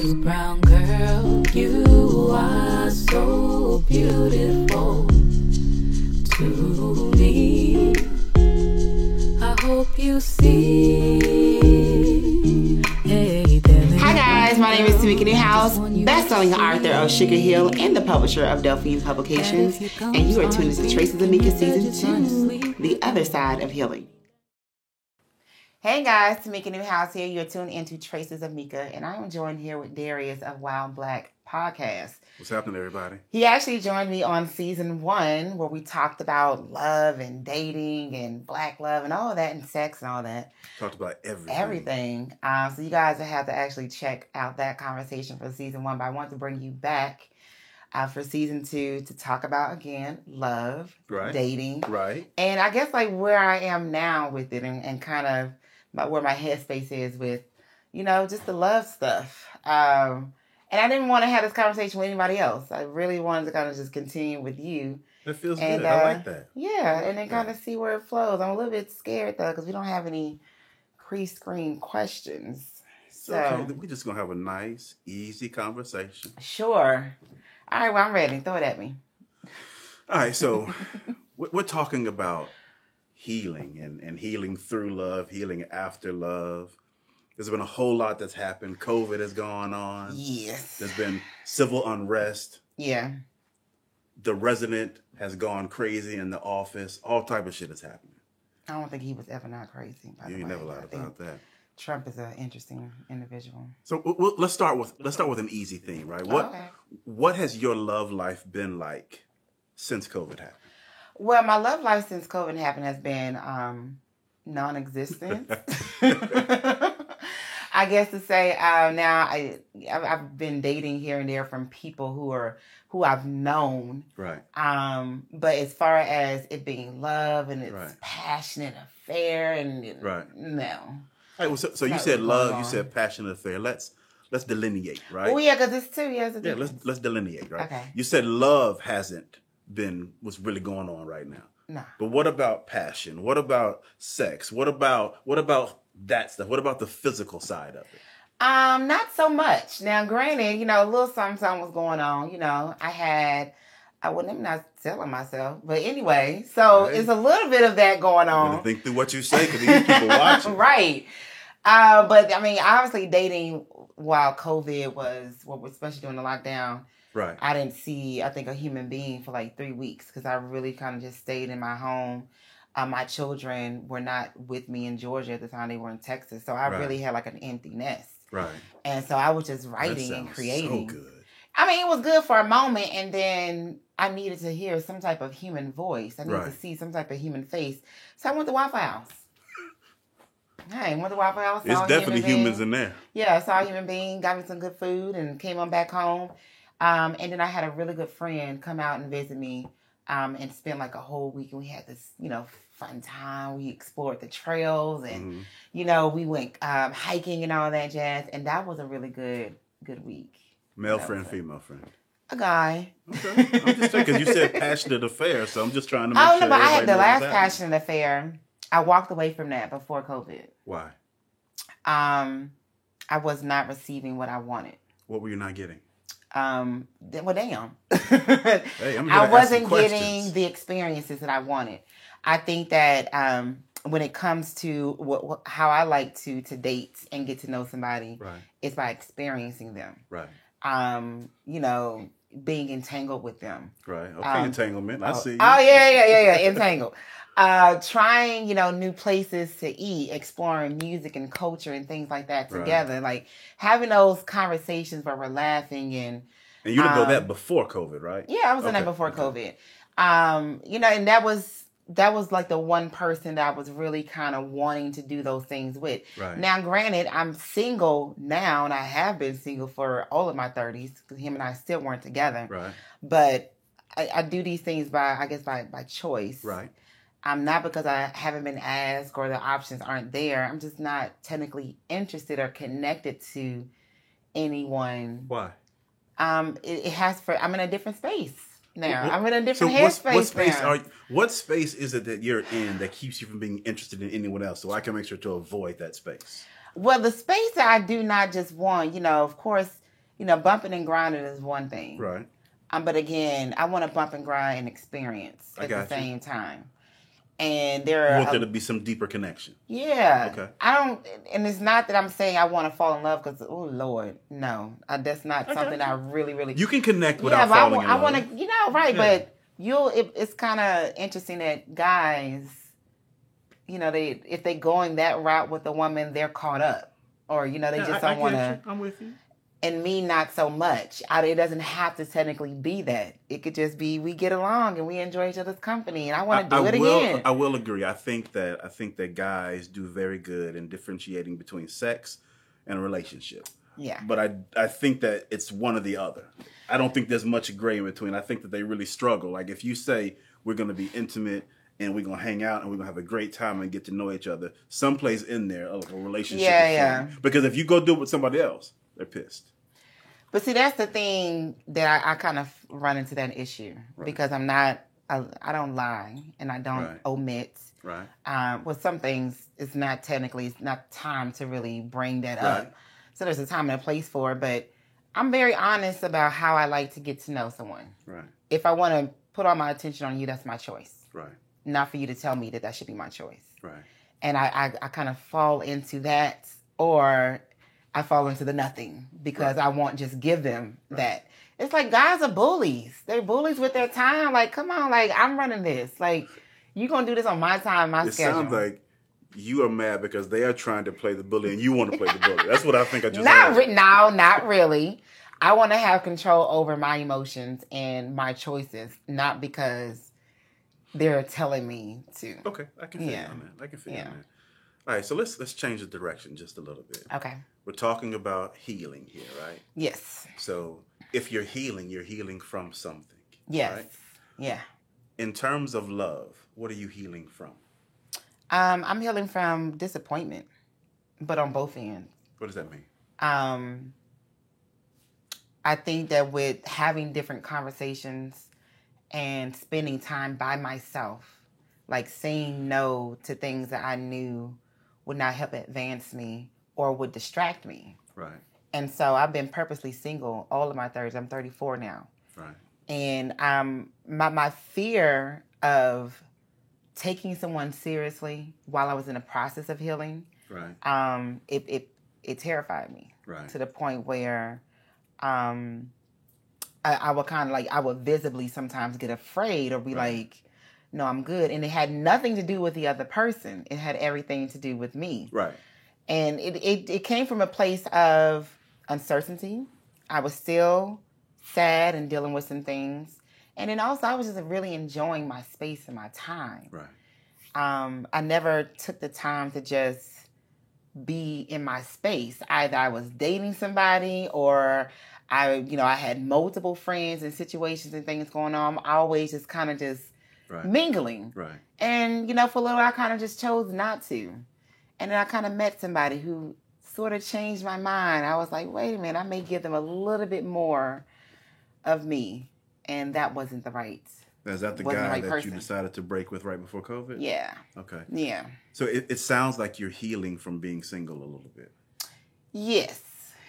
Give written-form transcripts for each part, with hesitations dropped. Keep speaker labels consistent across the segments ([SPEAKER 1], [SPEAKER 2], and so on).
[SPEAKER 1] you, brown girl, you are so beautiful to me. I hope you see. Hey,
[SPEAKER 2] hi guys, my name is Tamika Newhouse, best-selling author of Sugar Hill and the publisher of Delphine Publications, and you are tuned to Traces of Mika Season 2, The Other Side of Healing. Hey guys, Tamika Newhouse here. You're tuned into Traces of Mika, and I am joined here with Darius of Wild Black Podcast.
[SPEAKER 3] What's happening, everybody?
[SPEAKER 2] He actually joined me on season 1, where we talked about love and dating and black love and all of that, and sex and all that.
[SPEAKER 3] Talked about everything.
[SPEAKER 2] Everything. So you guys will have to actually check out that conversation for season 1, but I want to bring you back for season 2 to talk about, again, love,
[SPEAKER 3] right,
[SPEAKER 2] dating.
[SPEAKER 3] Right.
[SPEAKER 2] And I guess like where I am now with it and kind of where my headspace is with, you know, just the love stuff. And I didn't want to have this conversation with anybody else. I really wanted to kind of just continue with you.
[SPEAKER 3] That feels good. I like that.
[SPEAKER 2] Yeah, and then kind of see where it flows. I'm a little bit scared, though, because we don't have any pre-screened questions. So
[SPEAKER 3] okay. We're just going to have a nice, easy conversation.
[SPEAKER 2] Sure. All right, well, I'm ready. Throw it at me.
[SPEAKER 3] All right, so we're talking about healing and healing through love, healing after love. There's been a whole lot that's happened. COVID has gone on.
[SPEAKER 2] Yes.
[SPEAKER 3] There's been civil unrest.
[SPEAKER 2] Yeah.
[SPEAKER 3] The resident has gone crazy in the office. All type of shit is happening.
[SPEAKER 2] I don't think he was ever not crazy.
[SPEAKER 3] You ain't never lied about that.
[SPEAKER 2] Trump is an interesting individual.
[SPEAKER 3] So let's start with an easy thing, right? What has your love life been like since COVID happened?
[SPEAKER 2] Well, my love life since COVID happened has been non-existent. I guess to say now I've been dating here and there from people who I've known.
[SPEAKER 3] Right.
[SPEAKER 2] But as far as it being love and it's
[SPEAKER 3] right.
[SPEAKER 2] passionate affair and
[SPEAKER 3] right.
[SPEAKER 2] No.
[SPEAKER 3] All right, so you said love, you said passionate affair. Let's delineate, right?
[SPEAKER 2] Oh yeah, because it's two. Yeah,
[SPEAKER 3] let's delineate, right?
[SPEAKER 2] Okay.
[SPEAKER 3] You said love hasn't been what's really going on right now.
[SPEAKER 2] No.
[SPEAKER 3] But what about passion? What about sex? What about that stuff? What about the physical side of it?
[SPEAKER 2] Not so much. Now, granted, you know, a little something was going on. You know, I'm not telling myself, but anyway, so It's a little bit of that going on.
[SPEAKER 3] Think through what you say because these people watching.
[SPEAKER 2] Right. But I mean, obviously dating while COVID was, especially during the lockdown.
[SPEAKER 3] Right.
[SPEAKER 2] I didn't see, I think, a human being for like 3 weeks because I really kind of just stayed in my home. My children were not with me in Georgia at the time. They were in Texas. So I really had like an empty nest.
[SPEAKER 3] Right.
[SPEAKER 2] And so I was just writing and creating.
[SPEAKER 3] So good.
[SPEAKER 2] I mean, it was good for a moment. And then I needed to hear some type of human voice. I needed to see some type of human face. So I went to Waffle House. Hey, went to Waffle House.
[SPEAKER 3] It's definitely humans in there.
[SPEAKER 2] Yeah, I saw a human being, got me some good food, and came on back home. And then I had a really good friend come out and visit me and spend like a whole week. And we had this, you know, fun time. We explored the trails and, you know, we went hiking and all that jazz. And that was a really good week.
[SPEAKER 3] Male friend, female friend?
[SPEAKER 2] A guy.
[SPEAKER 3] Okay. I'm just saying, because you said passionate affair, so I'm just trying to make sure.
[SPEAKER 2] Oh, no, but I had the last passionate affair. I walked away from that before COVID.
[SPEAKER 3] Why?
[SPEAKER 2] I was not receiving what I wanted.
[SPEAKER 3] What were you not getting?
[SPEAKER 2] Well, damn.
[SPEAKER 3] Hey,
[SPEAKER 2] I wasn't getting the experiences that I wanted. I think that when it comes to how I like to date and get to know somebody,
[SPEAKER 3] right,
[SPEAKER 2] it's by experiencing them.
[SPEAKER 3] Right.
[SPEAKER 2] You know, being entangled with them.
[SPEAKER 3] Right. Okay, entanglement. I see you.
[SPEAKER 2] Oh, yeah. Entangled. Trying, you know, new places to eat, exploring music and culture and things like that together. Right. Like having those conversations where we're laughing and
[SPEAKER 3] you didn't know that before COVID, right?
[SPEAKER 2] Yeah, I was in that before COVID. You know, and that was like the one person that I was really kind of wanting to do those things with.
[SPEAKER 3] Right.
[SPEAKER 2] Now, granted, I'm single now, and I have been single for all of my 30s because him and I still weren't together.
[SPEAKER 3] Right.
[SPEAKER 2] But I do these things by choice.
[SPEAKER 3] Right.
[SPEAKER 2] Not because I haven't been asked or the options aren't there. I'm just not technically interested or connected to anyone.
[SPEAKER 3] Why?
[SPEAKER 2] I'm in a different space now. I'm in a different headspace.
[SPEAKER 3] What space is it that you're in that keeps you from being interested in anyone else? So I can make sure to avoid that space.
[SPEAKER 2] Well, the space that I do not just want, you know, of course, bumping and grinding is one thing.
[SPEAKER 3] Right.
[SPEAKER 2] But again, I want to bump and grind and experience at the same time. And there are...
[SPEAKER 3] You want there to be some deeper connection.
[SPEAKER 2] Yeah.
[SPEAKER 3] Okay.
[SPEAKER 2] And it's not that I'm saying I want to fall in love because, oh, Lord, no. That's not something I really, really...
[SPEAKER 3] You can connect without falling in love.
[SPEAKER 2] I want to, right, but it's kind of interesting that guys, if they're going that route with a woman, they're caught up. Or, they just don't want to...
[SPEAKER 3] I'm with you.
[SPEAKER 2] And me, not so much. It doesn't have to technically be that. It could just be we get along and we enjoy each other's company, and I want to do it again.
[SPEAKER 3] I will agree. I think that guys do very good in differentiating between sex and a relationship.
[SPEAKER 2] Yeah.
[SPEAKER 3] But I think that it's one or the other. I don't think there's much gray in between. I think that they really struggle. Like if you say we're going to be intimate and we're going to hang out and we're going to have a great time and get to know each other, someplace in there a relationship.
[SPEAKER 2] Yeah.
[SPEAKER 3] Because if you go do it with somebody else, they're pissed.
[SPEAKER 2] But see, that's the thing that I kind of run into that issue because I don't lie and I don't omit.
[SPEAKER 3] Right.
[SPEAKER 2] With some things, it's not time to really bring that up. So there's a time and a place for it, but I'm very honest about how I like to get to know someone.
[SPEAKER 3] Right.
[SPEAKER 2] If I want to put all my attention on you, that's my choice.
[SPEAKER 3] Right.
[SPEAKER 2] Not for you to tell me that should be my choice.
[SPEAKER 3] Right.
[SPEAKER 2] And I kind of fall into that, or I fall into the nothing because I won't just give them that. It's like guys are bullies. They're bullies with their time. Like, come on, like I'm running this. Like, you gonna do this on my time, my schedule.
[SPEAKER 3] It sounds like you are mad because they are trying to play the bully and you want to play the bully. That's what I think I just heard.
[SPEAKER 2] No, not really. I want to have control over my emotions and my choices, not because they're telling me to.
[SPEAKER 3] Okay, I can feel you on that. I can feel you on that. All right, so let's change the direction just a little bit.
[SPEAKER 2] Okay.
[SPEAKER 3] We're talking about healing here, right?
[SPEAKER 2] Yes.
[SPEAKER 3] So if you're healing from something.
[SPEAKER 2] Yes.
[SPEAKER 3] Right?
[SPEAKER 2] Yeah.
[SPEAKER 3] In terms of love, what are you healing from?
[SPEAKER 2] I'm healing from disappointment, but on both ends.
[SPEAKER 3] What does that mean?
[SPEAKER 2] I think that with having different conversations and spending time by myself, like saying no to things that I knew would not help advance me or would distract me.
[SPEAKER 3] Right.
[SPEAKER 2] And so I've been purposely single all of my 30s. I'm 34 now.
[SPEAKER 3] Right.
[SPEAKER 2] And my fear of taking someone seriously while I was in the process of healing,
[SPEAKER 3] right.
[SPEAKER 2] It terrified me.
[SPEAKER 3] Right.
[SPEAKER 2] To the point where I would kind of like, I would visibly sometimes get afraid or be like, no, I'm good. And it had nothing to do with the other person. It had everything to do with me.
[SPEAKER 3] Right.
[SPEAKER 2] And it came from a place of uncertainty. I was still sad and dealing with some things. And then also I was just really enjoying my space and my time.
[SPEAKER 3] Right.
[SPEAKER 2] I never took the time to just be in my space. Either I was dating somebody or I had multiple friends and situations and things going on. I'm always just kind of just mingling.
[SPEAKER 3] Right.
[SPEAKER 2] And, for a little while I kind of just chose not to. And then I kind of met somebody who sort of changed my mind. I was like, wait a minute, I may give them a little bit more of me. And that wasn't the right
[SPEAKER 3] Is that the guy that you decided to break with right before COVID?
[SPEAKER 2] Yeah.
[SPEAKER 3] Okay.
[SPEAKER 2] Yeah.
[SPEAKER 3] So it sounds like you're healing from being single a little bit.
[SPEAKER 2] Yes.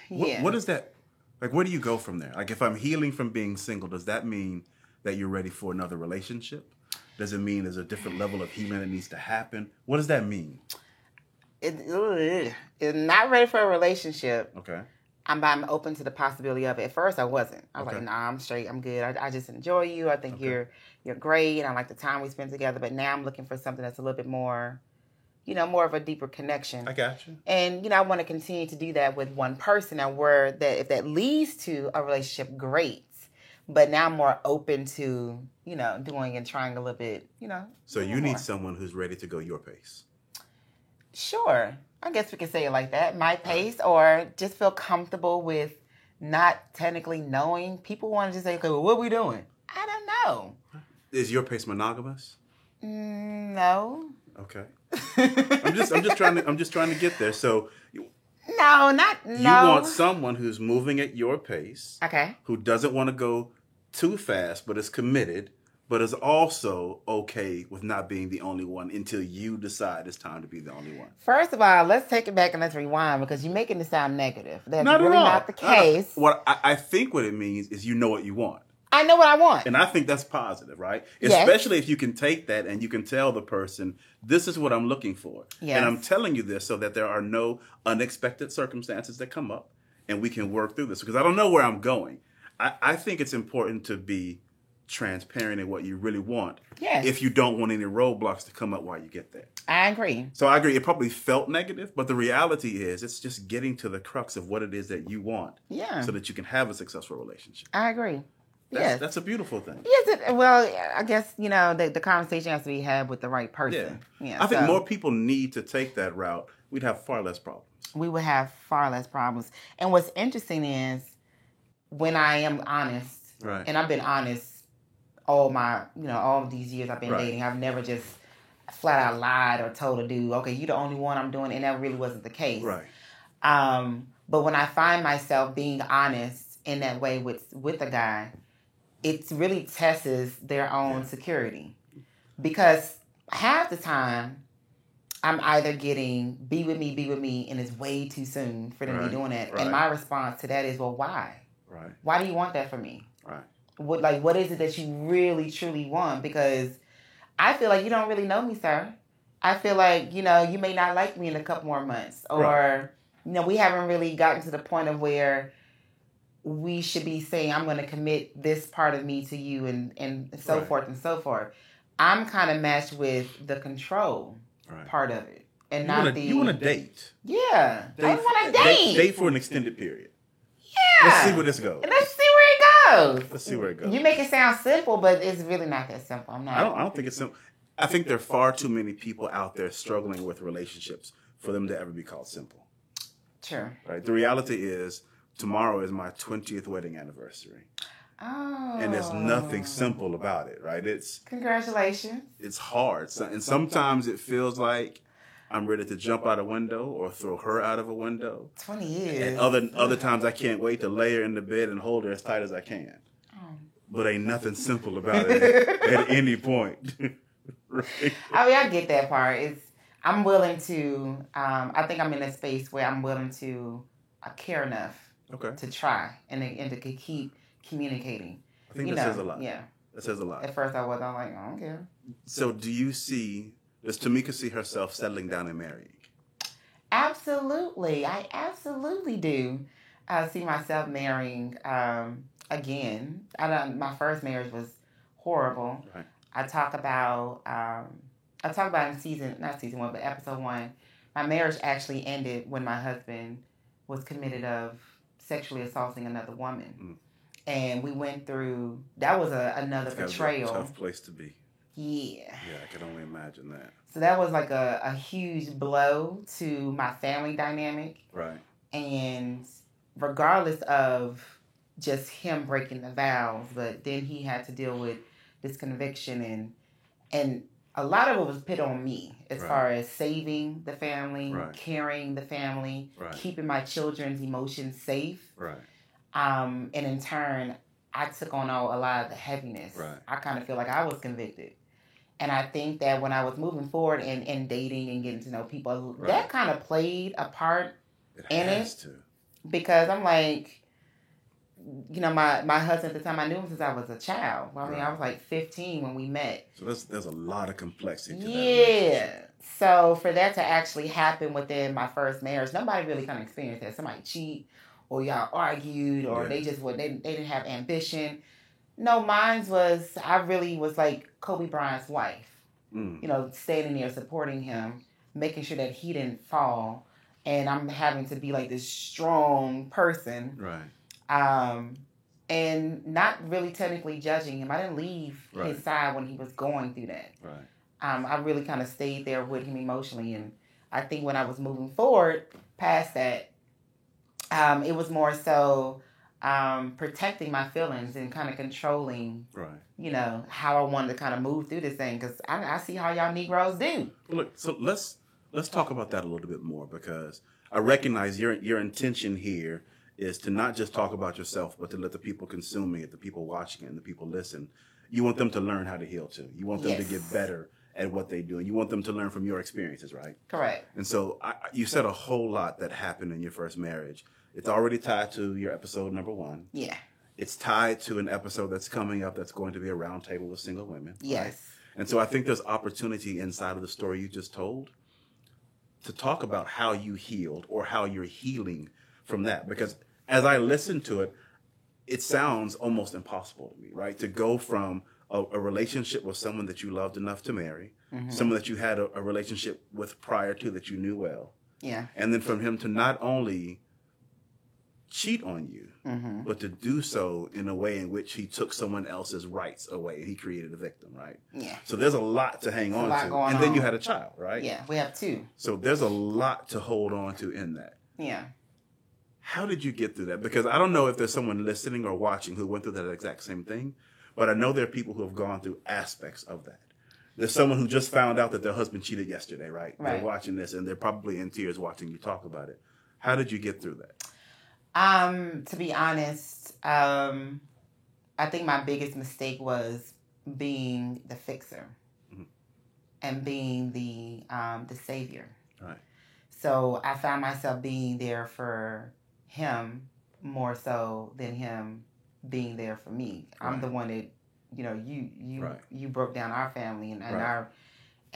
[SPEAKER 2] Yeah.
[SPEAKER 3] What is that? Like, where do you go from there? Like, if I'm healing from being single, does that mean that you're ready for another relationship? Does it mean there's a different level of healing that needs to happen? What does that mean?
[SPEAKER 2] It's not ready for a relationship.
[SPEAKER 3] Okay.
[SPEAKER 2] I'm open to the possibility of it. At first, I wasn't. I was like, nah, I'm straight. I'm good. I just enjoy you. I think you're great. And I like the time we spend together. But now I'm looking for something that's a little bit more, more of a deeper connection.
[SPEAKER 3] I got you.
[SPEAKER 2] And, I want to continue to do that with one person. And if that leads to a relationship, great. But now I'm more open to, doing and trying a little bit,
[SPEAKER 3] So you need someone who's ready to go your pace.
[SPEAKER 2] Sure. I guess we could say it like that. My pace, or just feel comfortable with not technically knowing. People want to just say, okay, well, what are we doing? I don't know.
[SPEAKER 3] Is your pace monogamous?
[SPEAKER 2] No.
[SPEAKER 3] Okay. I'm just trying to get there. So
[SPEAKER 2] No.
[SPEAKER 3] You want someone who's moving at your pace.
[SPEAKER 2] Okay.
[SPEAKER 3] Who doesn't want to go too fast, but is committed, but is also okay with not being the only one until you decide it's time to be the only one.
[SPEAKER 2] First of all, let's take it back and let's rewind because you're making it sound negative. That's
[SPEAKER 3] Not
[SPEAKER 2] really
[SPEAKER 3] at all.
[SPEAKER 2] not the case.
[SPEAKER 3] What I think what it means is you know what you want.
[SPEAKER 2] I know what I want.
[SPEAKER 3] And I think that's positive, right?
[SPEAKER 2] Yes.
[SPEAKER 3] Especially if you can take that and you can tell the person, this is what I'm looking for.
[SPEAKER 2] Yes.
[SPEAKER 3] And I'm telling you this so that there are no unexpected circumstances that come up and we can work through this. Because I don't know where I'm going. I think it's important to be transparent in what you really want.
[SPEAKER 2] Yes.
[SPEAKER 3] If you don't want any roadblocks to come up while you get there.
[SPEAKER 2] I agree.
[SPEAKER 3] So I agree. It probably felt negative, but the reality is it's just getting to the crux of what it is that you want.
[SPEAKER 2] Yeah.
[SPEAKER 3] So that you can have a successful relationship.
[SPEAKER 2] I agree. Yes.
[SPEAKER 3] That's a beautiful thing.
[SPEAKER 2] Yes, well, I guess, the conversation has to be had with the right person. Yeah.
[SPEAKER 3] I think more people need to take that route. We'd have far less problems.
[SPEAKER 2] We would have far less problems. And what's interesting is when I am honest,
[SPEAKER 3] Right.
[SPEAKER 2] and I've been honest all of these years I've been
[SPEAKER 3] Right.
[SPEAKER 2] dating, I've never just flat out lied or told a dude, okay, you're the only one I'm doing, and that really wasn't the case.
[SPEAKER 3] Right.
[SPEAKER 2] But when I find myself being honest in that way with a guy, it really tests their own security. Because half the time, I'm either getting be with me, and it's way too soon for them to be doing that.
[SPEAKER 3] Right.
[SPEAKER 2] And my response to that is, well, why?
[SPEAKER 3] Right.
[SPEAKER 2] Why do you want that from me?
[SPEAKER 3] Right.
[SPEAKER 2] What is it that you really, truly want? Because I feel like you don't really know me, sir. I feel like, you may not like me in a couple more months. Or, we haven't really gotten to the point of where we should be saying, I'm going to commit this part of me to you and so forth and so forth. I'm kind of matched with the control part of it. And
[SPEAKER 3] you want to date.
[SPEAKER 2] Yeah. I want to date.
[SPEAKER 3] Date for an extended period.
[SPEAKER 2] Yeah.
[SPEAKER 3] Let's see where this goes.
[SPEAKER 2] Let's see where it goes.
[SPEAKER 3] Let's see where it goes.
[SPEAKER 2] You make it sound simple, but it's really not that simple.
[SPEAKER 3] I don't think it's simple. I think there are far too many people out there struggling with relationships for them to ever be called simple.
[SPEAKER 2] Sure.
[SPEAKER 3] Right. The reality is tomorrow is my 20th wedding anniversary.
[SPEAKER 2] Oh.
[SPEAKER 3] And there's nothing simple about it, right?
[SPEAKER 2] Congratulations.
[SPEAKER 3] It's hard. And sometimes it feels like I'm ready to jump out a window or throw her out of a window.
[SPEAKER 2] 20 years.
[SPEAKER 3] And other times I can't wait to lay her in the bed and hold her as tight as I can. But ain't nothing simple about it at any point. Right?
[SPEAKER 2] I get that part. I'm willing to, I think I'm in a space where I'm willing to care enough to try and to keep communicating.
[SPEAKER 3] I think that says a lot.
[SPEAKER 2] Yeah.
[SPEAKER 3] That says a lot.
[SPEAKER 2] At first I'm like, I don't care.
[SPEAKER 3] So does Tamika see herself settling down and marrying?
[SPEAKER 2] Absolutely. I absolutely do see myself marrying again. My first marriage was horrible.
[SPEAKER 3] Right.
[SPEAKER 2] I talk about in not season 1, but episode 1. My marriage actually ended when my husband was convicted of sexually assaulting another woman. Mm. And we went through, that was another betrayal.
[SPEAKER 3] Tough place to be.
[SPEAKER 2] Yeah.
[SPEAKER 3] Yeah, I can only imagine that.
[SPEAKER 2] So that was like a huge blow to my family dynamic.
[SPEAKER 3] Right.
[SPEAKER 2] And regardless of just him breaking the vows, but then he had to deal with this conviction and a lot of it was put on me as far as saving the family, carrying the family, keeping my children's emotions safe.
[SPEAKER 3] Right.
[SPEAKER 2] And in turn, I took on a lot of the heaviness.
[SPEAKER 3] Right.
[SPEAKER 2] I kind of feel like I was convicted. And I think that when I was moving forward and dating and getting to know people, that kind of played a part in it. Because I'm like, my husband at the time, I knew him since I was a child. Well, I mean, I was like 15 when we met.
[SPEAKER 3] So there's a lot of complexity to that.
[SPEAKER 2] Yeah. So for that to actually happen within my first marriage, nobody really kind of experienced that. Somebody cheat or y'all argued or they just they didn't have ambition. No, mine was, I really was like Kobe Bryant's wife. Standing there supporting him, making sure that he didn't fall. And I'm having to be like this strong person.
[SPEAKER 3] Right.
[SPEAKER 2] And not really technically judging him. I didn't leave his side when he was going through that.
[SPEAKER 3] Right.
[SPEAKER 2] I really kind of stayed there with him emotionally. And I think when I was moving forward past that, it was more so protecting my feelings and kind of controlling, how I wanted to kind of move through this thing. Because I see how y'all Negroes do.
[SPEAKER 3] Look, so let's talk about that a little bit more, because I recognize your intention here is to not just talk about yourself, but to let the people consuming it, the people watching it, and the people listening you want them to learn how to heal too. You want them to
[SPEAKER 2] Yes.
[SPEAKER 3] get better at what they do. And you want them to learn from your experiences, right?
[SPEAKER 2] Correct.
[SPEAKER 3] And so you said a whole lot that happened in your first marriage. It's already tied to your episode number 1.
[SPEAKER 2] Yeah.
[SPEAKER 3] It's tied to an episode that's coming up that's going to be a roundtable with single women.
[SPEAKER 2] Yes.
[SPEAKER 3] Right? And so I think there's opportunity inside of the story you just told to talk about how you healed or how you're healing from that. Because as I listen to it, it sounds almost impossible to me, right? To go from a relationship with someone that you loved enough to marry, someone that you had a relationship with prior to that you knew well,
[SPEAKER 2] Yeah.
[SPEAKER 3] and then from him to not only cheat on you, but to do so in a way in which he took someone else's rights away and he created a victim, right?
[SPEAKER 2] Yeah.
[SPEAKER 3] So there's a lot to hang on
[SPEAKER 2] lot
[SPEAKER 3] to.
[SPEAKER 2] going
[SPEAKER 3] And then you
[SPEAKER 2] on.
[SPEAKER 3] had a child, right?
[SPEAKER 2] Yeah. We have 2.
[SPEAKER 3] So there's a lot to hold on to in that.
[SPEAKER 2] Yeah.
[SPEAKER 3] How did you get through that? Because I don't know if there's someone listening or watching who went through that exact same thing, but I know there are people who have gone through aspects of that. There's someone who just found out that their husband cheated yesterday, right?
[SPEAKER 2] Right.
[SPEAKER 3] They're watching this and they're probably in tears watching you talk about it. How did you get through that?
[SPEAKER 2] To be honest, I think my biggest mistake was being the fixer and being the savior.
[SPEAKER 3] Right.
[SPEAKER 2] So I found myself being there for him more so than him being there for me. I'm
[SPEAKER 3] Right.
[SPEAKER 2] the one that, you
[SPEAKER 3] Right.
[SPEAKER 2] you broke down our family and
[SPEAKER 3] Right.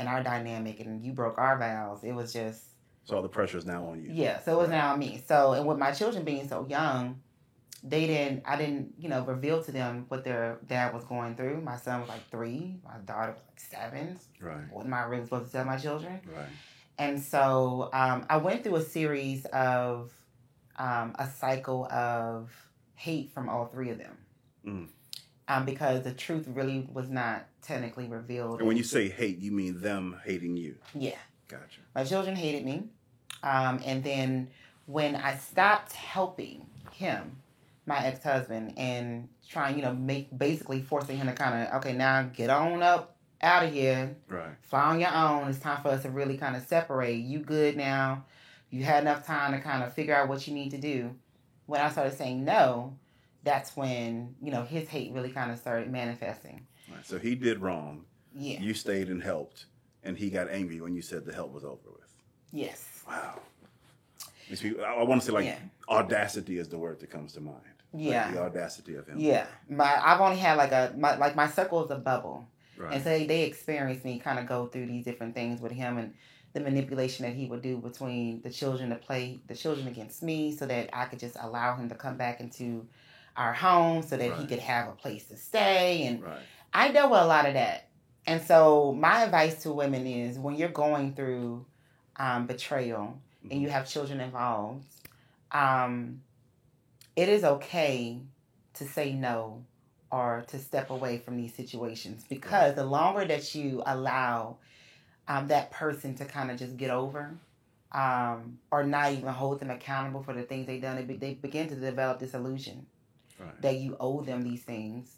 [SPEAKER 2] our dynamic, and you broke our vows. It was just.
[SPEAKER 3] So all the pressure is now on you.
[SPEAKER 2] Yeah, so it was now on me. So, and with my children being so young, I didn't, reveal to them what their dad was going through. My son was like 3, my daughter was like 7.
[SPEAKER 3] Right.
[SPEAKER 2] What am I really supposed to tell my children?
[SPEAKER 3] Right.
[SPEAKER 2] And so I went through a series of a cycle of hate from all 3 of them. Because the truth really was not technically revealed.
[SPEAKER 3] And when you say hate, you mean them hating you.
[SPEAKER 2] Yeah.
[SPEAKER 3] Gotcha.
[SPEAKER 2] My children hated me. And then when I stopped helping him, my ex-husband, and trying, basically forcing him to kind of, okay, now get on up out of here.
[SPEAKER 3] Right.
[SPEAKER 2] Fly on your own. It's time for us to really kind of separate. You good now. You had enough time to kind of figure out what you need to do. When I started saying no, that's when, his hate really kind of started manifesting.
[SPEAKER 3] Right. So he did wrong.
[SPEAKER 2] Yeah.
[SPEAKER 3] You stayed and helped, and he got angry when you said the help was over with.
[SPEAKER 2] Yes.
[SPEAKER 3] Wow. I want to say,
[SPEAKER 2] Yeah.
[SPEAKER 3] audacity is the word that comes to mind.
[SPEAKER 2] Yeah.
[SPEAKER 3] Like the audacity of him.
[SPEAKER 2] Yeah. I've only had my circle is a bubble.
[SPEAKER 3] Right.
[SPEAKER 2] And so they experienced me kind of go through these different things with him and the manipulation that he would do between the children to play the children against me so that I could just allow him to come back into our home so that he
[SPEAKER 3] Right.
[SPEAKER 2] could have a place to stay. And
[SPEAKER 3] Right.
[SPEAKER 2] I dealt with a lot of that. And so my advice to women is when you're going through betrayal and you have children involved, it is okay to say no or to step away from these situations, because the longer that you allow that person to kind of just get over or not even hold them accountable for the things they've done, they begin to develop this illusion
[SPEAKER 3] Right.
[SPEAKER 2] that you owe them these things,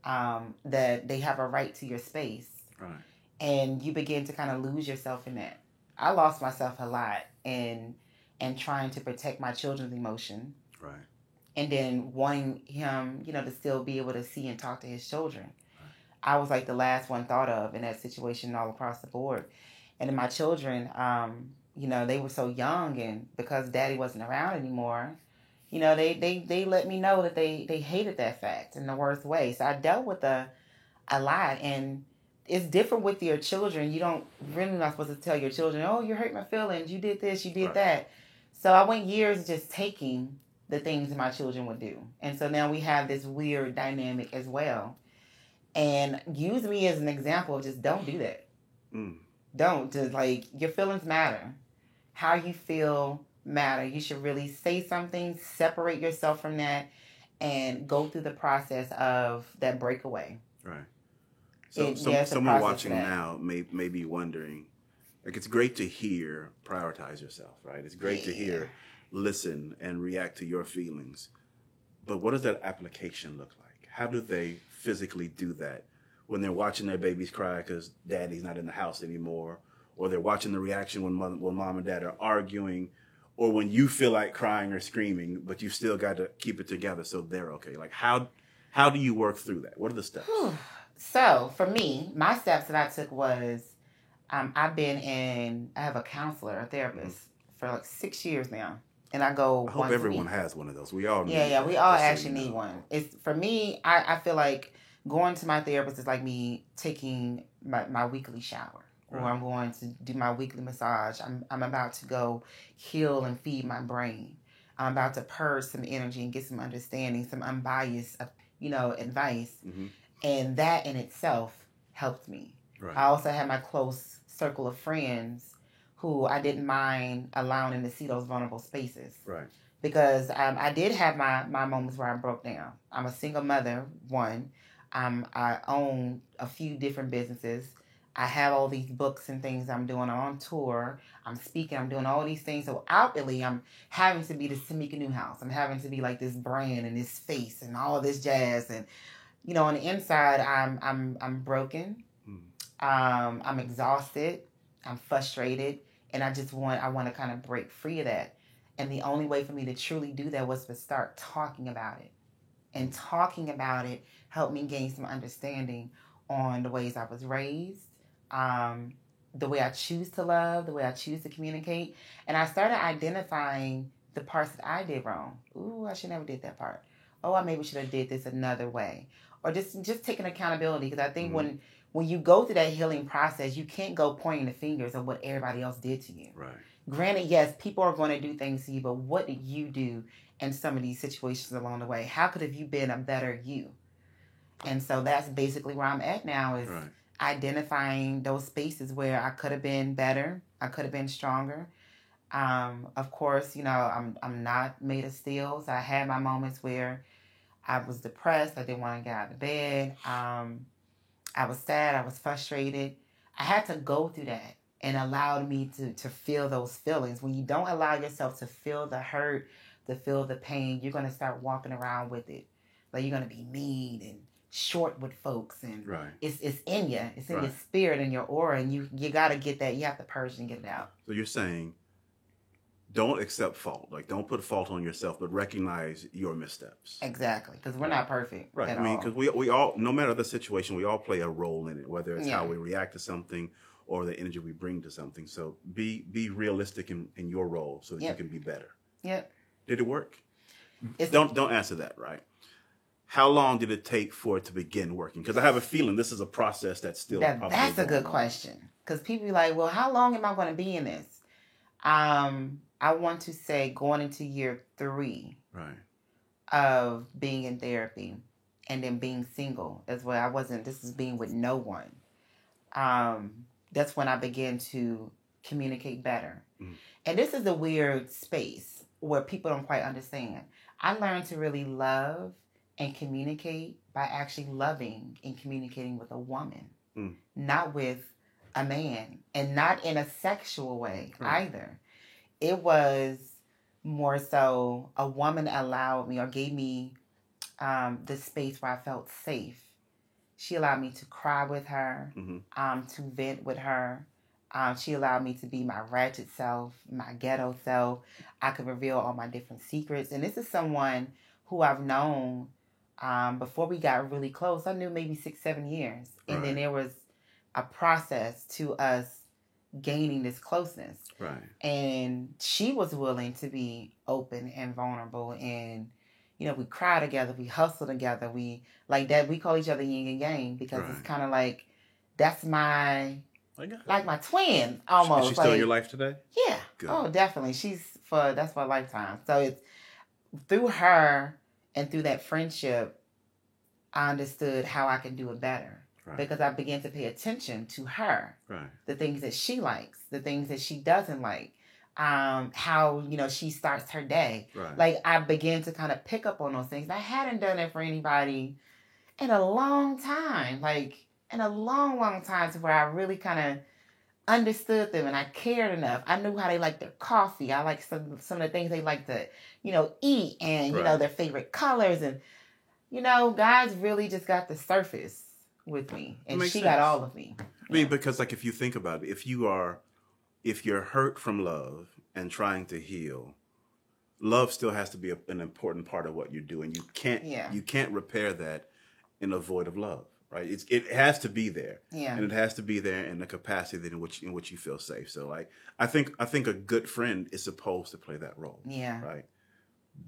[SPEAKER 2] that they have a right to your space.
[SPEAKER 3] Right.
[SPEAKER 2] And you begin to kind of lose yourself in that. I lost myself a lot in trying to protect my children's emotion.
[SPEAKER 3] Right.
[SPEAKER 2] And then wanting him, to still be able to see and talk to his children. I was like the last one thought of in that situation all across the board. And then my children, they were so young, and because daddy wasn't around anymore, they let me know that they hated that fact in the worst way. So I dealt with a lot, and it's different with your children. You don't really not supposed to tell your children, oh, you hurt my feelings, you did this, you did
[SPEAKER 3] Right.
[SPEAKER 2] that. So I went years just taking the things that my children would do. And so now we have this weird dynamic as well. And use me as an example of just don't do that. Don't. Just your feelings matter. How you feel matter. You should really say something, separate yourself from that, and go through the process of that breakaway.
[SPEAKER 3] Right. So
[SPEAKER 2] It's a
[SPEAKER 3] someone
[SPEAKER 2] process
[SPEAKER 3] watching
[SPEAKER 2] for that.
[SPEAKER 3] now may be wondering, it's great to hear, prioritize yourself, right? It's great to hear, listen, and react to your feelings. But what does that application look like? How do they physically do that when they're watching their babies cry because daddy's not in the house anymore, or they're watching the reaction when mom and dad are arguing, or when you feel like crying or screaming, but you still got to keep it together so they're okay? How do you work through that? What are the steps?
[SPEAKER 2] So for me, my steps that I took was I have a counselor, a therapist for like 6 years now. And I go
[SPEAKER 3] I hope everyone has one of those. We all need
[SPEAKER 2] Yeah, we all
[SPEAKER 3] just so
[SPEAKER 2] actually need one. It's for me, I feel like going to my therapist is like me taking my weekly shower. Or I'm going to do my weekly massage. I'm about to go heal and feed my brain. I'm about to purge some energy and get some understanding, some unbiased, advice.
[SPEAKER 3] Mm-hmm.
[SPEAKER 2] And that in itself helped me.
[SPEAKER 3] Right.
[SPEAKER 2] I also had my close circle of friends who I didn't mind allowing to see those vulnerable spaces.
[SPEAKER 3] Right.
[SPEAKER 2] Because I did have my moments where I broke down. I'm a single mother, one. I own a few different businesses. I have all these books and things I'm doing. I'm on tour. I'm speaking. I'm doing all these things. So outwardly, I'm having to be this Tamika Newhouse. I'm having to be like this brand and this face and all this jazz. And on the inside, I'm broken. I'm exhausted. I'm frustrated, and I want to kind of break free of that. And the only way for me to truly do that was to start talking about it. And talking about it helped me gain some understanding on the ways I was raised, the way I choose to love, the way I choose to communicate. And I started identifying the parts that I did wrong. Ooh, I should never did that part. Oh, I maybe should have did this another way. Or just taking accountability. Because I think when you go through that healing process, you can't go pointing the fingers of what everybody else did to you.
[SPEAKER 3] Right.
[SPEAKER 2] Granted, yes, people are going to do things to you, but what did you do in some of these situations along the way? How could have you been a better you? And so that's basically where I'm at now is identifying those spaces where I could have been better. I could have been stronger. Of course, I'm not made of steel. So I had my moments where I was depressed. I didn't want to get out of bed. I was sad. I was frustrated. I had to go through that and allowed me to feel those feelings. When you don't allow yourself to feel the hurt, to feel the pain, you're going to start walking around with it. Like you're going to be mean and short with folks. And it's in you. It's in your spirit and your aura. And you got to get that. You have to purge and get it out.
[SPEAKER 3] So you're saying don't accept fault. Like don't put fault on yourself, but recognize your missteps.
[SPEAKER 2] Exactly. Because we're not perfect.
[SPEAKER 3] Right. I mean, because we all, no matter the situation, we all play a role in it, whether it's how we react to something or the energy we bring to something. So be realistic in your role so that you can be better.
[SPEAKER 2] Yep.
[SPEAKER 3] Did it work? Don't answer that, right? How long did it take for it to begin working? Because I have a feeling this is a process that's still probably
[SPEAKER 2] That's a good question. Because people be like, well, how long am I going to be in this? I want to say going into year 3 of being in therapy and then being single as well. This is being with no one. That's when I began to communicate better. And this is a weird space where people don't quite understand. I learned to really love and communicate by actually loving and communicating with a woman, not with a man, and not in a sexual way either. It was more so a woman allowed me or gave me the space where I felt safe. She allowed me to cry with her, to vent with her. She allowed me to be my ratchet self, my ghetto self. I could reveal all my different secrets. And this is someone who I've known before we got really close. I knew maybe 6-7 years. And then there was a process to us gaining this closeness.
[SPEAKER 3] Right.
[SPEAKER 2] And she was willing to be open and vulnerable. And, we cry together. We hustle together. We like that. We call each other yin and yang because it's kind of like, that's my... Like my twin, almost.
[SPEAKER 3] Is she still in your life today?
[SPEAKER 2] Yeah. Good. Oh, definitely. That's for a lifetime. So it's through her and through that friendship, I understood how I can do it better. Because I began to pay attention to her. The things that she likes, the things that she doesn't like, how, she starts her day. Like I began to kind of pick up on those things. I hadn't done it for anybody in a long time. In a long, long time to where I really kind of understood them and I cared enough. I knew how they like their coffee. I like some of the things they like to, eat and, their favorite colors. And, guys really just got the surface with me. And she got all of me.
[SPEAKER 3] I mean, because if you think about it, if you're hurt from love and trying to heal, love still has to be an important part of what you're doing. You can't repair that in a void of love. right? It has to be there,
[SPEAKER 2] Yeah.
[SPEAKER 3] and it has to be there in the capacity in which you feel safe. So, like, I think a good friend is supposed to play that role.
[SPEAKER 2] Yeah.
[SPEAKER 3] Right.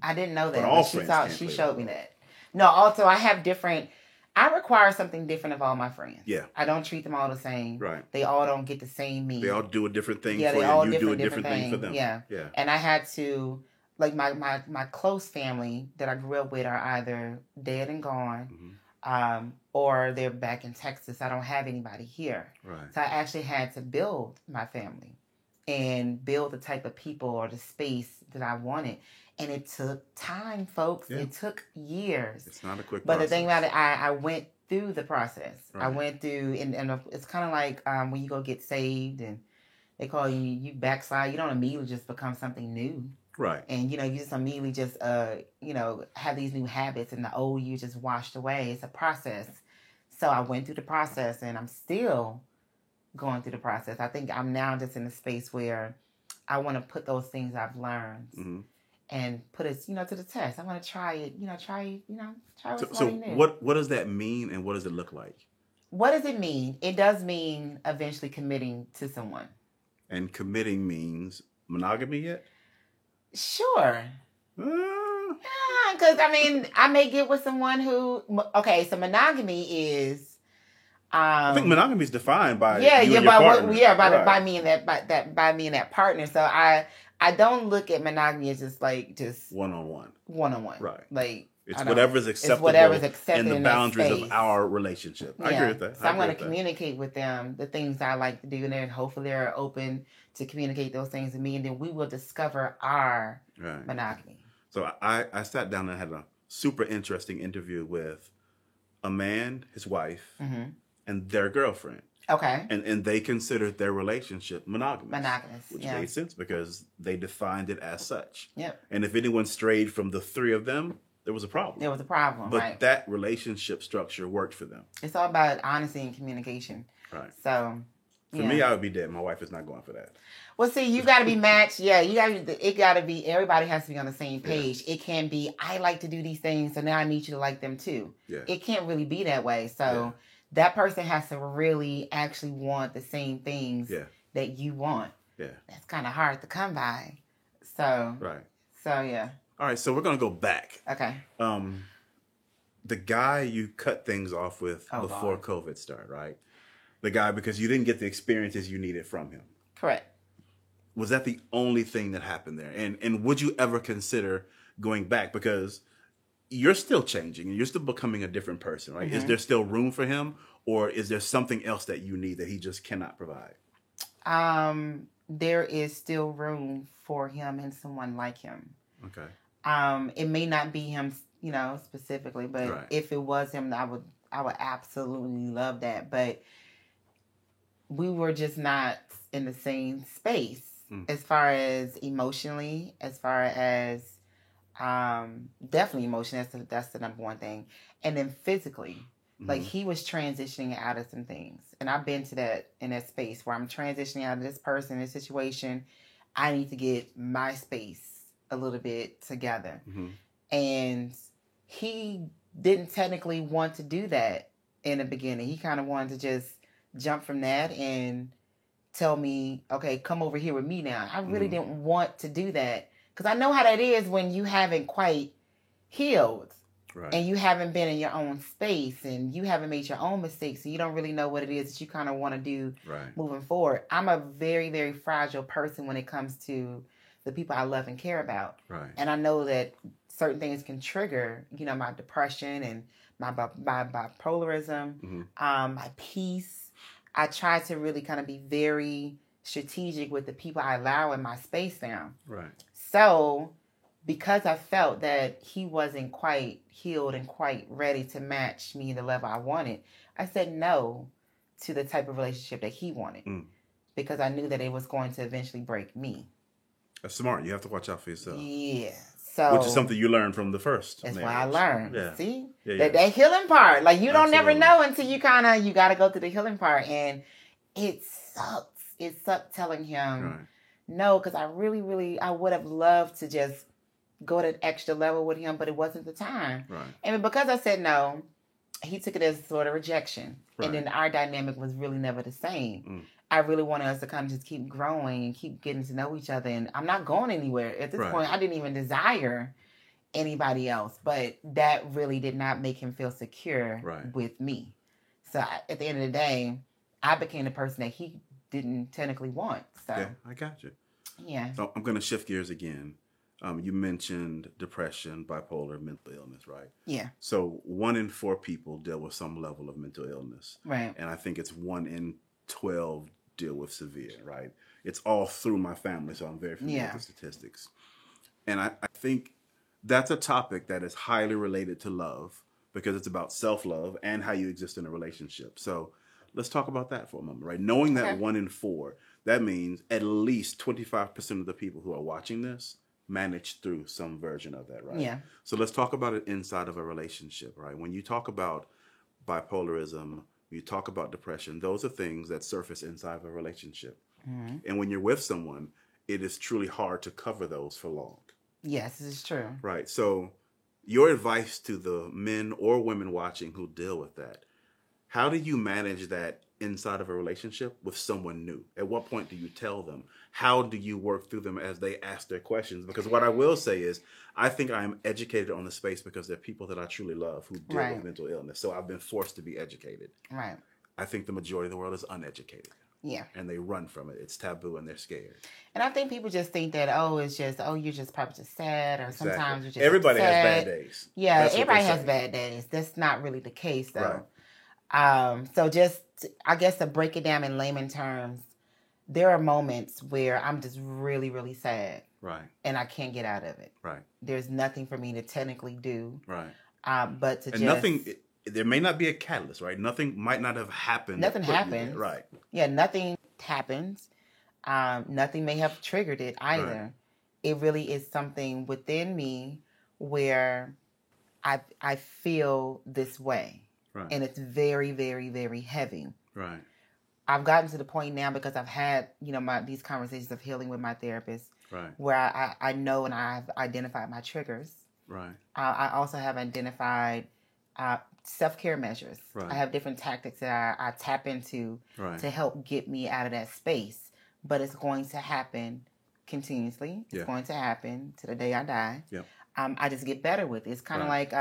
[SPEAKER 2] I didn't know that.
[SPEAKER 3] But all
[SPEAKER 2] But
[SPEAKER 3] friends can't
[SPEAKER 2] she
[SPEAKER 3] play
[SPEAKER 2] showed
[SPEAKER 3] that
[SPEAKER 2] me
[SPEAKER 3] role.
[SPEAKER 2] that. No, also I have different. I require something different of all my friends.
[SPEAKER 3] Yeah.
[SPEAKER 2] I don't treat them all the same.
[SPEAKER 3] Right.
[SPEAKER 2] They all don't get the same me.
[SPEAKER 3] They all do a different thing
[SPEAKER 2] Yeah,
[SPEAKER 3] for
[SPEAKER 2] they
[SPEAKER 3] you.
[SPEAKER 2] all
[SPEAKER 3] And you do a
[SPEAKER 2] different
[SPEAKER 3] different thing for
[SPEAKER 2] thing.
[SPEAKER 3] them.
[SPEAKER 2] Yeah.
[SPEAKER 3] Yeah.
[SPEAKER 2] And I had to, like, my close family that I grew up with are either dead and gone, or they're back in Texas. I don't have anybody here.
[SPEAKER 3] Right.
[SPEAKER 2] So I actually had to build my family and build the type of people or the space that I wanted. And it took time, folks.
[SPEAKER 3] Yeah.
[SPEAKER 2] It took years.
[SPEAKER 3] It's not a quick
[SPEAKER 2] But
[SPEAKER 3] process.
[SPEAKER 2] the thing about it, I went through the process. I
[SPEAKER 3] Right.
[SPEAKER 2] went through, and it's kind of like when you go get saved and they call you backslide. You don't immediately just become something new.
[SPEAKER 3] Right.
[SPEAKER 2] And, you just immediately just, have these new habits and the old you just washed away. It's a process. So I went through the process and I'm still going through the process. I think I'm now just in a space where I want to put those things I've learned and put it, to the test. I want to try it, try with
[SPEAKER 3] So
[SPEAKER 2] something new.
[SPEAKER 3] what does that mean, and what does it look like?
[SPEAKER 2] What does it mean? It does mean eventually committing to someone.
[SPEAKER 3] And committing means monogamy yet?
[SPEAKER 2] Sure. Because, I may get with someone who... Okay, so monogamy is...
[SPEAKER 3] I think monogamy is defined by
[SPEAKER 2] yeah,
[SPEAKER 3] you
[SPEAKER 2] yeah,
[SPEAKER 3] and your
[SPEAKER 2] by
[SPEAKER 3] partner.
[SPEAKER 2] what,
[SPEAKER 3] Right.
[SPEAKER 2] by me and by me and that partner. So I don't look at monogamy as just
[SPEAKER 3] One-on-one.
[SPEAKER 2] one-on-one.
[SPEAKER 3] Right.
[SPEAKER 2] Like,
[SPEAKER 3] It's whatever's acceptable,
[SPEAKER 2] whatever's accepted
[SPEAKER 3] in the
[SPEAKER 2] in that
[SPEAKER 3] boundaries of
[SPEAKER 2] space.
[SPEAKER 3] our relationship. I agree with that.
[SPEAKER 2] So I'm going to communicate with them the things I like to do, and then hopefully they're open to communicate those things to me, and then we will discover our monogamy.
[SPEAKER 3] So I sat down and had a super interesting interview with a man, his wife, and their girlfriend.
[SPEAKER 2] Okay.
[SPEAKER 3] And they considered their relationship monogamous.
[SPEAKER 2] Monogamous,
[SPEAKER 3] Which
[SPEAKER 2] yeah.
[SPEAKER 3] made sense because they defined it as such.
[SPEAKER 2] Yep.
[SPEAKER 3] And if anyone strayed from the three of them, there was a problem.
[SPEAKER 2] There was a problem,
[SPEAKER 3] But
[SPEAKER 2] right?
[SPEAKER 3] that relationship structure worked for them.
[SPEAKER 2] It's all about honesty and communication.
[SPEAKER 3] Right.
[SPEAKER 2] So,
[SPEAKER 3] For me, I would be dead. My wife is not going for that.
[SPEAKER 2] Well, see, you got to be matched. Yeah, it got to be, everybody has to be on the same page. Yeah. It can be, I like to do these things, so now I need you to like them too.
[SPEAKER 3] Yeah.
[SPEAKER 2] It can't really be that way. So that person has to really actually want the same things that you want.
[SPEAKER 3] Yeah.
[SPEAKER 2] That's kind of hard to come by. So.
[SPEAKER 3] Right.
[SPEAKER 2] So, yeah.
[SPEAKER 3] All right, so we're going to go back.
[SPEAKER 2] Okay.
[SPEAKER 3] The guy you cut things off with before COVID started, right? The guy, because you didn't get the experiences you needed from him.
[SPEAKER 2] Correct.
[SPEAKER 3] Was that the only thing that happened there? And would you ever consider going back? Because you're still changing and you're still becoming a different person, right? Is there still room for him, or is there something else that you need that he just cannot provide?
[SPEAKER 2] There is still room for him and someone like him.
[SPEAKER 3] Okay.
[SPEAKER 2] It may not be him, specifically, but if it was him, I would absolutely love that. But we were just not in the same space as far as emotionally, as far as definitely emotion. That's the number one thing. And then physically, like he was transitioning out of some things. And I've been to that in that space where I'm transitioning out of this person, this situation. I need to get my space a little bit together. And he didn't technically want to do that in the beginning. He kind of wanted to just jump from that and tell me, okay, come over here with me now. I really didn't want to do that because I know how that is when you haven't quite healed. Right. And you haven't been in your own space and you haven't made your own mistakes and you don't really know what it is that you kind of want to do moving forward. I'm a very, very fragile person when it comes to the people I love and care about.
[SPEAKER 3] Right.
[SPEAKER 2] And I know that certain things can trigger, my depression and my bipolarism, my peace. I try to really kind of be very strategic with the people I allow in my space now.
[SPEAKER 3] Right.
[SPEAKER 2] So because I felt that he wasn't quite healed and quite ready to match me the level I wanted, I said no to the type of relationship that he wanted because I knew that it was going to eventually break me.
[SPEAKER 3] That's smart. You have to watch out for yourself.
[SPEAKER 2] Yeah. So
[SPEAKER 3] which is something you learned from the first.
[SPEAKER 2] That's
[SPEAKER 3] marriage.
[SPEAKER 2] what I learned.
[SPEAKER 3] Yeah.
[SPEAKER 2] See?
[SPEAKER 3] Yeah.
[SPEAKER 2] That healing part. Like you don't
[SPEAKER 3] Absolutely.
[SPEAKER 2] never know until you got to go through the healing part. And it sucks. It sucked telling him no, because I really, really, I would have loved to just go to an extra level with him, but it wasn't the time.
[SPEAKER 3] Right.
[SPEAKER 2] And because I said no, he took it as sort of rejection.
[SPEAKER 3] Right.
[SPEAKER 2] And then our dynamic was really never the same. I really wanted us to kind of just keep growing and keep getting to know each other. And I'm not going anywhere. At this point, I didn't even desire anybody else. But that really did not make him feel secure with me. So at the end of the day, I became the person that he didn't technically want. So
[SPEAKER 3] yeah, I got you.
[SPEAKER 2] Yeah.
[SPEAKER 3] So I'm going to shift gears again. You mentioned depression, bipolar, mental illness, right?
[SPEAKER 2] Yeah.
[SPEAKER 3] So 1 in 4 people deal with some level of mental illness.
[SPEAKER 2] Right.
[SPEAKER 3] And I think it's 1 in 12 deal with severe, right? It's all through my family, so I'm very familiar with the statistics. And I think that's a topic that is highly related to love because it's about self-love and how you exist in a relationship. So let's talk about that for a moment, right? Knowing that 1 in 4, that means at least 25% of the people who are watching this manage through some version of that, right?
[SPEAKER 2] Yeah.
[SPEAKER 3] So let's talk about it inside of a relationship, right? When you talk about bipolarism, you talk about depression, those are things that surface inside of a relationship. Mm-hmm. And when you're with someone, it is truly hard to cover those for long.
[SPEAKER 2] Yes, this is true.
[SPEAKER 3] Right. So your advice to the men or women watching who deal with that, how do you manage that inside of a relationship with someone new? At what point do you tell them? How do you work through them as they ask their questions? Because what I will say is, I think I am educated on the space because they're people that I truly love who deal with mental illness. So I've been forced to be educated.
[SPEAKER 2] Right.
[SPEAKER 3] I think the majority of the world is uneducated.
[SPEAKER 2] Yeah.
[SPEAKER 3] And they run from it. It's taboo and they're scared.
[SPEAKER 2] And I think people just think that, you're just probably just sad, or sometimes you're just
[SPEAKER 3] everybody
[SPEAKER 2] upset.
[SPEAKER 3] has bad days.
[SPEAKER 2] Yeah, everybody has bad days. That's not really the case, though.
[SPEAKER 3] Right.
[SPEAKER 2] So just, I guess, to break it down in layman terms, there are moments where I'm just really, really sad.
[SPEAKER 3] Right.
[SPEAKER 2] And I can't get out of it.
[SPEAKER 3] Right.
[SPEAKER 2] There's nothing for me to technically do.
[SPEAKER 3] Right.
[SPEAKER 2] But to
[SPEAKER 3] and nothing, there may not be a catalyst, right? Nothing might not have happened.
[SPEAKER 2] Nothing happens.
[SPEAKER 3] Right.
[SPEAKER 2] Yeah, nothing happens. Nothing may have triggered it either. Right. It really is something within me where I feel this way. Right. And it's very, very, very heavy.
[SPEAKER 3] Right.
[SPEAKER 2] I've gotten to the point now because I've had, these conversations of healing with my therapist.
[SPEAKER 3] Right.
[SPEAKER 2] Where I know and I've identified my triggers.
[SPEAKER 3] Right.
[SPEAKER 2] I also have identified self-care measures.
[SPEAKER 3] Right.
[SPEAKER 2] I have different tactics that I tap into to help get me out of that space. But it's going to happen continuously. It's going to happen to the day I die.
[SPEAKER 3] Yep.
[SPEAKER 2] I just get better with it. It's kind of like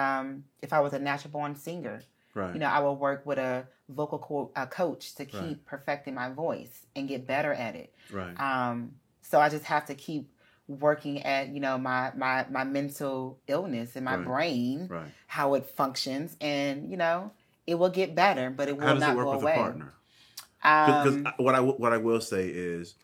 [SPEAKER 2] if I was a natural-born singer.
[SPEAKER 3] Right.
[SPEAKER 2] I will work with a vocal coach to keep perfecting my voice and get better at it.
[SPEAKER 3] Right.
[SPEAKER 2] So I just have to keep working at, my mental illness and my brain, how it functions, and, it will get better, but it will not go away.
[SPEAKER 3] How does it work with a partner? Because what I will say is,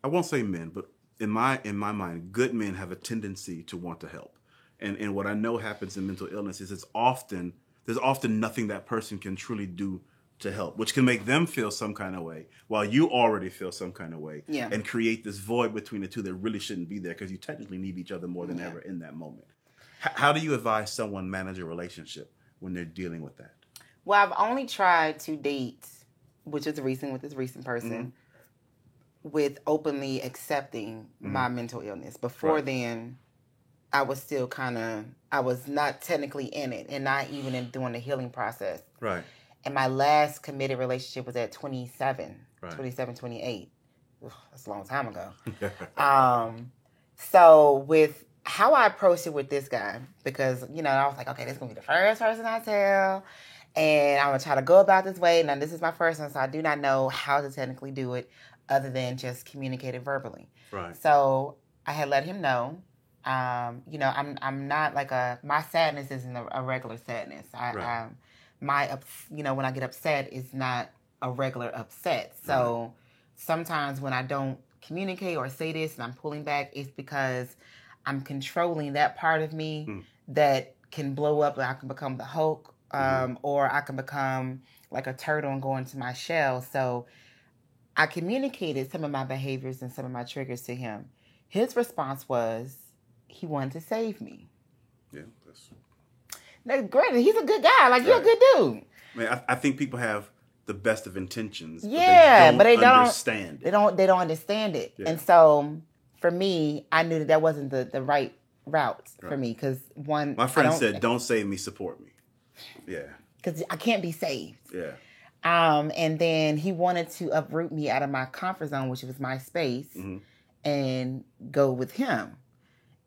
[SPEAKER 3] I won't say men, but in my mind, good men have a tendency to want to help. And what I know happens in mental illness is there's often nothing that person can truly do to help, which can make them feel some kind of way while you already feel some kind of way, and create this void between the two that really shouldn't be there because you technically need each other more than ever in that moment. How do you advise someone manage a relationship when they're dealing with that?
[SPEAKER 2] Well, I've only tried to date, which is recent with this recent person, with openly accepting my mental illness. Before then, I was still I was not technically in it and not even doing the healing process.
[SPEAKER 3] Right.
[SPEAKER 2] And my last committed relationship was at 27, 28. Ugh, that's a long time ago. So with how I approached it with this guy, because, I was like, okay, this is going to be the first person I tell. And I'm going to try to go about this way. Now, this is my first one, so I do not know how to technically do it other than just communicate it verbally.
[SPEAKER 3] Right.
[SPEAKER 2] So I had let him know. I'm not like my sadness isn't a regular sadness. When I get upset is not a regular upset. So sometimes when I don't communicate or say this and I'm pulling back, it's because I'm controlling that part of me that can blow up and I can become the Hulk, or I can become like a turtle and go into my shell. So I communicated some of my behaviors and some of my triggers to him. His response was, he wanted to save me.
[SPEAKER 3] Yeah,
[SPEAKER 2] now, granted, he's a good guy. Like, you're a good dude.
[SPEAKER 3] I mean, I think people have the best of intentions.
[SPEAKER 2] Yeah,
[SPEAKER 3] but they don't understand it.
[SPEAKER 2] They don't understand it. Yeah. And so, for me, I knew that wasn't the right route for me. Because my
[SPEAKER 3] friend said, don't save me, support me. Yeah.
[SPEAKER 2] because I can't be saved.
[SPEAKER 3] Yeah.
[SPEAKER 2] And then he wanted to uproot me out of my comfort zone, which was my space, and go with him.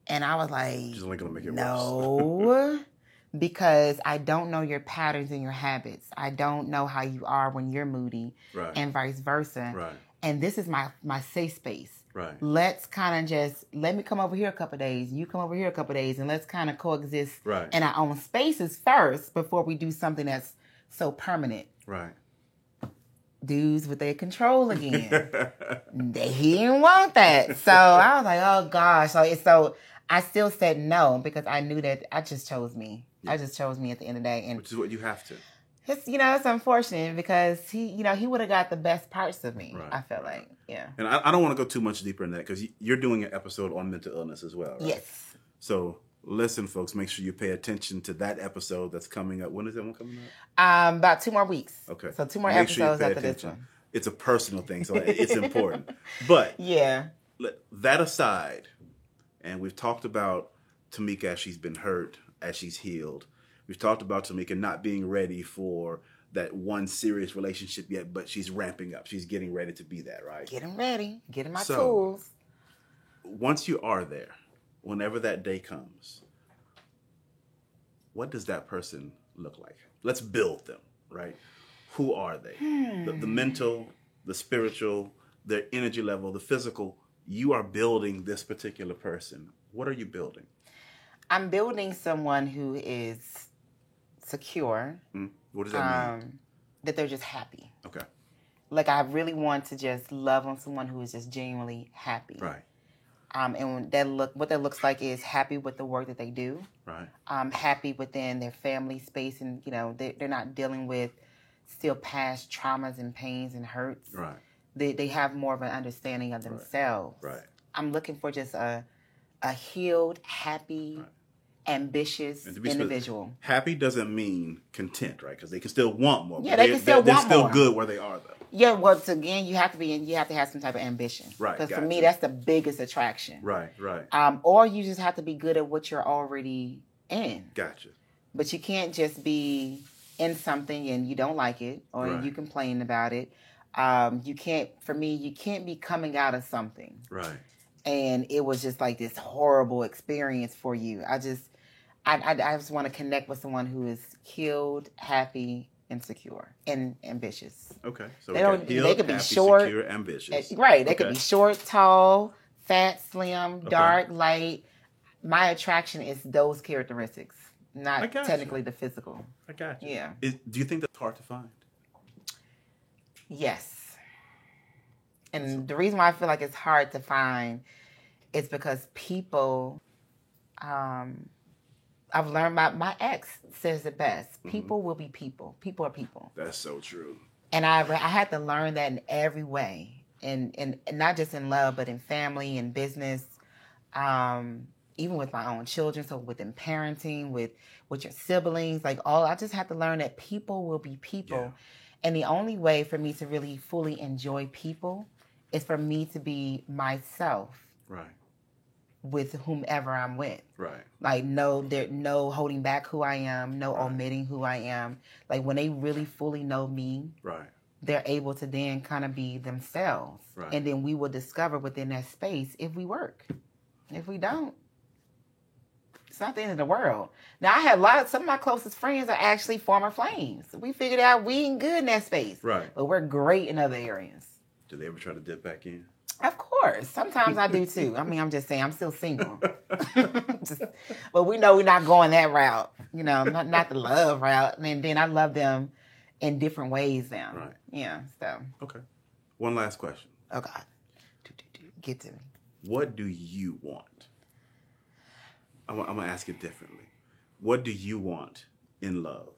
[SPEAKER 2] And I was like,
[SPEAKER 3] just only gonna make it
[SPEAKER 2] no, because I don't know your patterns and your habits. I don't know how you are when you're moody,
[SPEAKER 3] Right.
[SPEAKER 2] and vice versa.
[SPEAKER 3] Right.
[SPEAKER 2] And this is my safe space.
[SPEAKER 3] Right.
[SPEAKER 2] Let's kind of just, let me come over here a couple of days. You come over here a couple of days, and let's kind of coexist
[SPEAKER 3] Right.
[SPEAKER 2] in our own spaces first before we do something that's so permanent.
[SPEAKER 3] Right.
[SPEAKER 2] Dudes with their control again. He didn't want that. So I was like, oh gosh. So I still said no because I knew that I just chose me.
[SPEAKER 3] Yeah.
[SPEAKER 2] I just chose me at the end of the day. And
[SPEAKER 3] Which is what you have to.
[SPEAKER 2] it's, it's unfortunate because he would have got the best parts of me.
[SPEAKER 3] Right.
[SPEAKER 2] I felt like, yeah.
[SPEAKER 3] And I don't want to go too much deeper in that because you're doing an episode on mental illness as well, right?
[SPEAKER 2] Yes.
[SPEAKER 3] So listen, folks, make sure you pay attention to that episode that's coming up. When is that one coming up?
[SPEAKER 2] About 2 more weeks.
[SPEAKER 3] Okay.
[SPEAKER 2] So 2 more
[SPEAKER 3] Make sure you
[SPEAKER 2] episodes
[SPEAKER 3] pay
[SPEAKER 2] after this
[SPEAKER 3] attention.
[SPEAKER 2] one.
[SPEAKER 3] It's a personal thing, so it's important. But
[SPEAKER 2] Yeah.
[SPEAKER 3] that aside, and we've talked about Tamika as she's been hurt, as she's healed. We've talked about Tamika not being ready for that one serious relationship yet, but she's ramping up. She's getting ready to be that, right?
[SPEAKER 2] Getting ready. Getting my
[SPEAKER 3] So,
[SPEAKER 2] tools.
[SPEAKER 3] Once you are there, whenever that day comes, what does that person look like? Let's build them, right? Who are they? The mental, the spiritual, their energy level, the physical. You are building this particular person. What are you building?
[SPEAKER 2] I'm building someone who is secure.
[SPEAKER 3] What does that mean?
[SPEAKER 2] That they're just happy.
[SPEAKER 3] Okay.
[SPEAKER 2] Like, I really want to just love on someone who is just genuinely happy.
[SPEAKER 3] Right.
[SPEAKER 2] And what that looks like is happy with the work that they do.
[SPEAKER 3] Right.
[SPEAKER 2] Happy within their family space, and they're not dealing with still past traumas and pains and hurts.
[SPEAKER 3] Right.
[SPEAKER 2] They have more of an understanding of themselves.
[SPEAKER 3] Right.
[SPEAKER 2] I'm looking for just a healed, happy, ambitious individual.
[SPEAKER 3] Happy doesn't mean content, right? Because they can still want more.
[SPEAKER 2] Yeah, they can still want more.
[SPEAKER 3] They're still good where they are, though.
[SPEAKER 2] Yeah, well, again, you have to have some type of ambition.
[SPEAKER 3] Right.
[SPEAKER 2] Because for me, that's the biggest attraction.
[SPEAKER 3] Right. Right.
[SPEAKER 2] Or you just have to be good at what you're already in.
[SPEAKER 3] Gotcha.
[SPEAKER 2] But you can't just be in something and you don't like it, or you complain about it. You can't be coming out of something.
[SPEAKER 3] Right.
[SPEAKER 2] And it was just like this horrible experience for you. I just want to connect with someone who is healed, happy, and secure and ambitious.
[SPEAKER 3] Okay. So
[SPEAKER 2] they could be short,
[SPEAKER 3] secure, ambitious.
[SPEAKER 2] Right. They could be short, tall, fat, slim, dark, light. My attraction is those characteristics, not technically the physical.
[SPEAKER 3] I got you.
[SPEAKER 2] Yeah.
[SPEAKER 3] Do you think that's hard to find?
[SPEAKER 2] Yes. And the reason why I feel like it's hard to find is because people, I've learned my ex says it best. People will be people. People are people.
[SPEAKER 3] That's so true.
[SPEAKER 2] And I had to learn that in every way. And not just in love, but in family and business, even with my own children. So within parenting, with your siblings, I just had to learn that people will be people.
[SPEAKER 3] Yeah.
[SPEAKER 2] And the only way for me to really fully enjoy people is for me to be myself.
[SPEAKER 3] Right.
[SPEAKER 2] With whomever I'm with.
[SPEAKER 3] Right.
[SPEAKER 2] Like, no holding back who I am, no omitting who I am. Like, when they really fully know me,
[SPEAKER 3] right,
[SPEAKER 2] they're able to then kind of be themselves.
[SPEAKER 3] Right.
[SPEAKER 2] And then we will discover within that space if we work. If we don't, it's not the end of the world. Now, I had some of my closest friends are actually former flames. We figured out we ain't good in that space.
[SPEAKER 3] Right.
[SPEAKER 2] But we're great in other areas.
[SPEAKER 3] Do they ever try to dip back in?
[SPEAKER 2] Of course. Sometimes I do too. I mean, I'm just saying, I'm still single. But we know we're not going that route. Not the love route. And then I love them in different ways now.
[SPEAKER 3] Right.
[SPEAKER 2] Yeah, so.
[SPEAKER 3] Okay. One last question.
[SPEAKER 2] Oh, God. Get to me.
[SPEAKER 3] What do you want? I'm going to ask it differently. What do you want in love?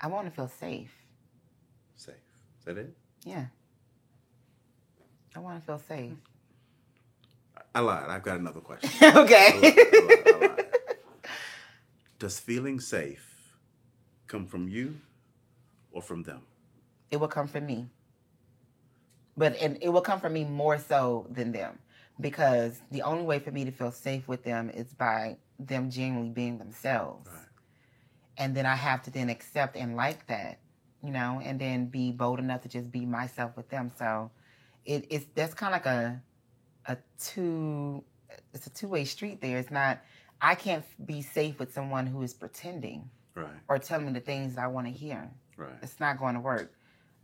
[SPEAKER 2] I want to feel safe.
[SPEAKER 3] Safe. Is that it?
[SPEAKER 2] Yeah. I want to feel safe.
[SPEAKER 3] I lied. I've got another question.
[SPEAKER 2] Okay.
[SPEAKER 3] I lied. Does feeling safe come from you or from them?
[SPEAKER 2] It will come from me. And it will come from me more so than them. Because the only way for me to feel safe with them is by them genuinely being themselves.
[SPEAKER 3] Right.
[SPEAKER 2] And then I have to then accept and like that, you know, and then be bold enough to just be myself with them. So that's kind of like it's a two-way street there. It's not, I can't be safe with someone who is pretending.
[SPEAKER 3] Right.
[SPEAKER 2] Or telling me the things that I want to hear.
[SPEAKER 3] Right.
[SPEAKER 2] It's not going to work.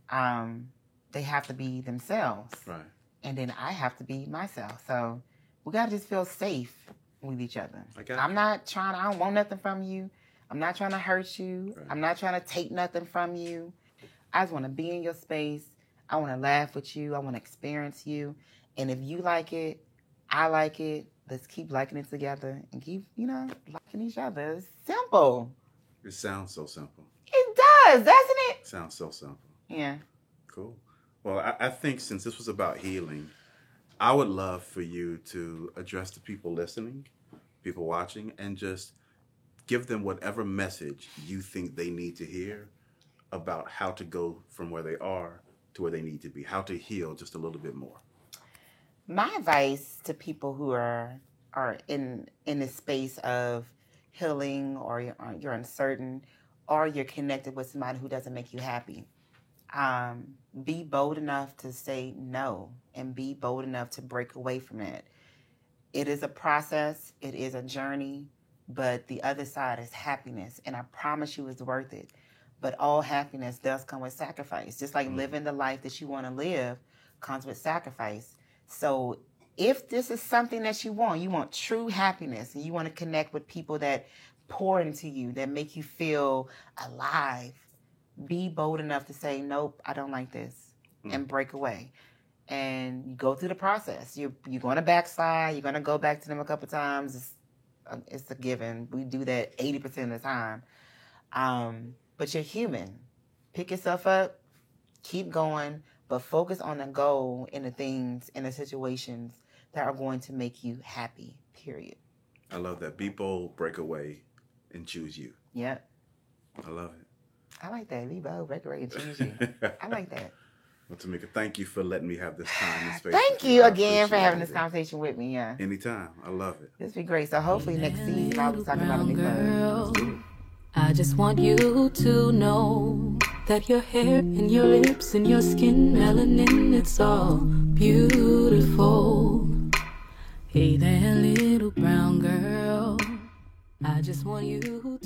[SPEAKER 2] They have to be themselves.
[SPEAKER 3] Right.
[SPEAKER 2] And then I have to be myself. So we got to just feel safe with each other. I don't want nothing from you. I'm not trying to hurt you. Right. I'm not trying to take nothing from you. I just want to be in your space. I want to laugh with you. I want to experience you. And if you like it, I like it. Let's keep liking it together and keep, liking each other. It's simple.
[SPEAKER 3] It sounds so simple.
[SPEAKER 2] It does, doesn't it?
[SPEAKER 3] Sounds so simple.
[SPEAKER 2] Yeah.
[SPEAKER 3] Cool. Well, I think since this was about healing, I would love for you to address the people listening, people watching, and just give them whatever message you think they need to hear about how to go from where they are to where they need to be, how to heal just a little bit more.
[SPEAKER 2] My advice to people who are in this space of healing, or you're uncertain, or you're connected with somebody who doesn't make you happy, be bold enough to say no and be bold enough to break away from it. It is a process. It is a journey, but the other side is happiness, and I promise you it's worth it. But all happiness does come with sacrifice. Just like living the life that you want to live comes with sacrifice. So if this is something that you want true happiness, and you want to connect with people that pour into you, that make you feel alive, be bold enough to say, nope, I don't like this, and break away. And you go through the process. You're going to backslide. You're going to go back to them a couple times. It's a given. We do that 80% of the time. But you're human. Pick yourself up, keep going, but focus on the goal and the things and the situations that are going to make you happy, period.
[SPEAKER 3] I love that. Be bold, break away, and choose you.
[SPEAKER 2] Yep.
[SPEAKER 3] I love it.
[SPEAKER 2] I like that. Be bold, break away, and choose you. I like that.
[SPEAKER 3] Well, Tamika, thank you for letting me have this time and space.
[SPEAKER 2] Thank you again for having this conversation with me. Yeah.
[SPEAKER 3] Anytime. I love it.
[SPEAKER 2] This will be great. So hopefully next season I'll be talking about a new girl.
[SPEAKER 1] I just want you to know that your hair and your lips and your skin, melanin, it's all beautiful. Hey there, little brown girl. I just want you